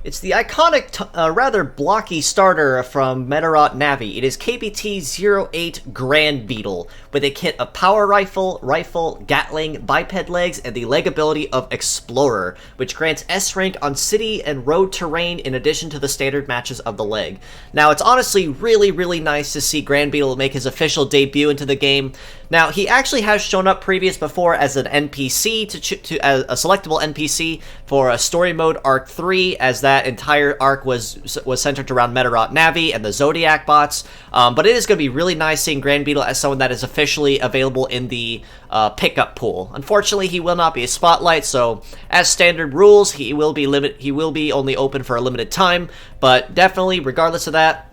It's the iconic, rather blocky starter from Medarot Navi. It is KBT08 Granbeetle, with a kit of Power Rifle, Gatling, Biped Legs, and the leg ability of Explorer, which grants S rank on city and road terrain in addition to the standard matches of the leg. Now, it's honestly really nice to see Granbeetle make his official debut into the game. Now, he actually has shown up before as an NPC, as a selectable NPC for a story mode Arc 3, as that entire arc was centered around Medarot Navi and the Zodiac bots. But it is going to be really nice seeing Granbeetle as someone that is officially available in the pickup pool. Unfortunately, he will not be a spotlight, so as standard rules, he will be only open for a limited time. But definitely, regardless of that,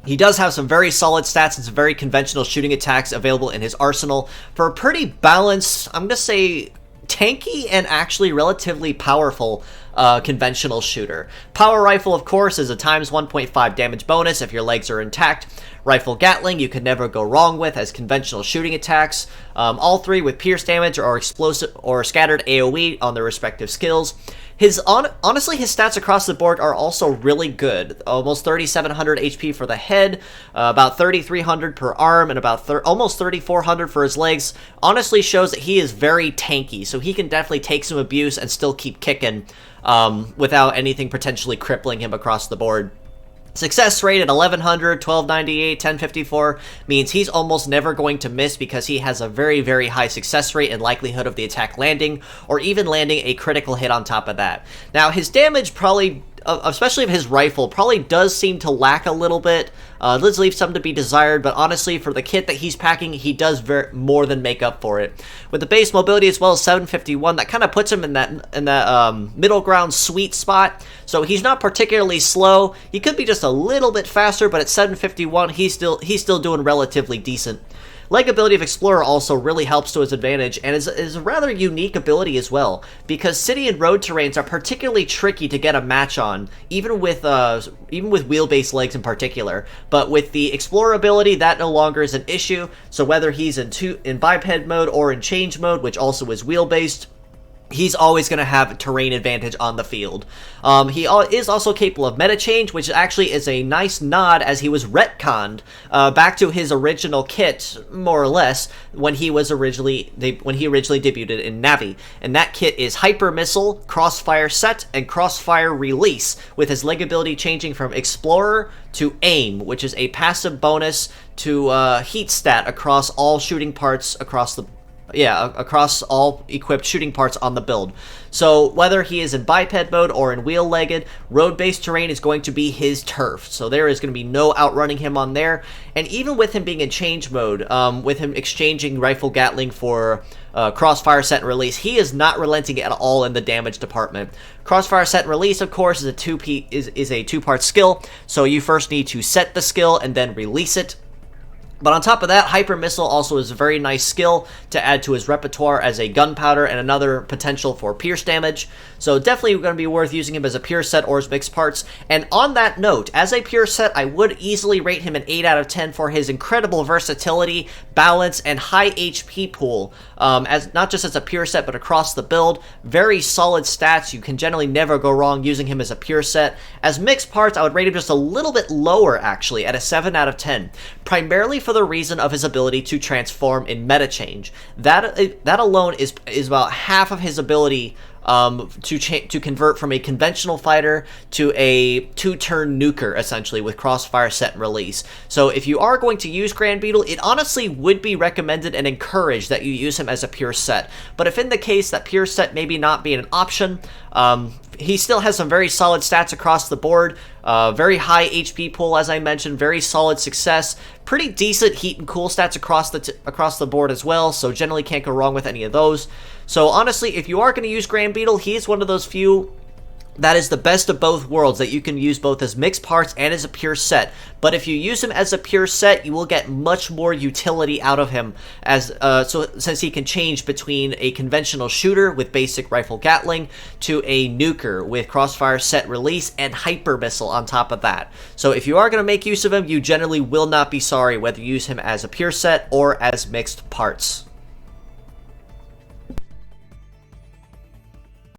he does have some very solid stats and some very conventional shooting attacks available in his arsenal for a pretty balanced, I'm going to say, tanky and actually relatively powerful conventional shooter. Power Rifle, of course, is a times 1.5 damage bonus if your legs are intact. Rifle Gatling you can never go wrong with as conventional shooting attacks. All three with pierce damage or explosive or scattered AoE on their respective skills. Honestly, his stats across the board are also really good. Almost 3,700 HP for the head, about 3,300 per arm, and about almost 3,400 for his legs. Honestly shows that he is very tanky, so he can definitely take some abuse and still keep kicking without anything potentially crippling him across the board. Success rate at 1100, 1298, 1054 means he's almost never going to miss because he has a very high success rate and likelihood of the attack landing, or even landing a critical hit on top of that. Now, his damage probably, especially of his rifle, probably does seem to lack a little bit. Does leave some to be desired, but honestly, for the kit that he's packing, he does more than make up for it. With the base mobility as well as 751, that kind of puts him in that middle ground sweet spot. So he's not particularly slow. He could be just a little bit faster, but at 751, he's still doing relatively decent. Leg ability of Explorer also really helps to his advantage, and is a rather unique ability as well, because city and road terrains are particularly tricky to get a match on, even with wheel-based legs in particular. But with the Explorer ability, that no longer is an issue, so whether he's in biped mode or in change mode, which also is wheel-based, he's always going to have terrain advantage on the field. He is also capable of Medachange, which actually is a nice nod as he was retconned back to his original kit, more or less, when he originally debuted in Navi. And that kit is Hyper Missile, Crossfire Set, and Crossfire Release, with his leg ability changing from Explorer to Aim, which is a passive bonus to heat stat across all shooting parts across all equipped shooting parts on the build. So whether he is in biped mode or in wheel-legged, road-based terrain is going to be his turf. So there is going to be no outrunning him on there. And even with him being in change mode, with him exchanging Rifle Gatling for Crossfire Set and Release, he is not relenting at all in the damage department. Crossfire Set and Release, of course, is a two-part skill. So you first need to set the skill and then release it. But on top of that, Hyper Missile also is a very nice skill to add to his repertoire as a gunpowder and another potential for pierce damage. So definitely going to be worth using him as a pure set or as mixed parts. And on that note, as a pure set, I would easily rate him an 8 out of 10 for his incredible versatility, balance, and high HP pool. As not just as a pure set, but across the build. Very solid stats. You can generally never go wrong using him as a pure set. As mixed parts, I would rate him just a little bit lower, actually, at a 7 out of 10. Primarily for the reason of his ability to transform in Medachange. That alone is about half of his ability to convert from a conventional fighter to a two-turn nuker, essentially, with Crossfire Set and Release. So if you are going to use Granbeetle, it honestly would be recommended and encouraged that you use him as a pure set. But if in the case that pure set maybe not being an option, he still has some very solid stats across the board, very high HP pool, as I mentioned, very solid success, pretty decent heat and cool stats across the board as well, so generally can't go wrong with any of those. So honestly, if you are going to use Granbeetle, he is one of those few that is the best of both worlds, that you can use both as mixed parts and as a pure set. But if you use him as a pure set, you will get much more utility out of him, since he can change between a conventional shooter with basic Rifle Gatling to a nuker with Crossfire Set Release and Hyper Missile on top of that. So if you are going to make use of him, you generally will not be sorry whether you use him as a pure set or as mixed parts.